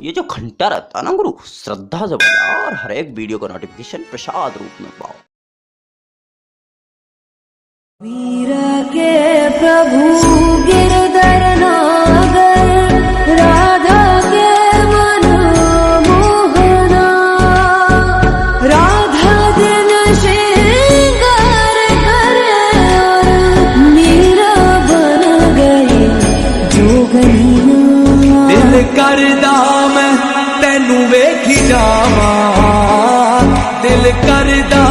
ये जो घंटा रहता है ना गुरु, श्रद्धा से बजा और हर एक वीडियो का नोटिफिकेशन प्रसाद रूप में पाओ। वीर के प्रभु गिरधर नागर, राधा के मन मोहना, राधा दिन श्रृंगार करे और मीरा बन गई जोगनिया। दिल करदा मैं तेनू वेखी जावां, दिल करदा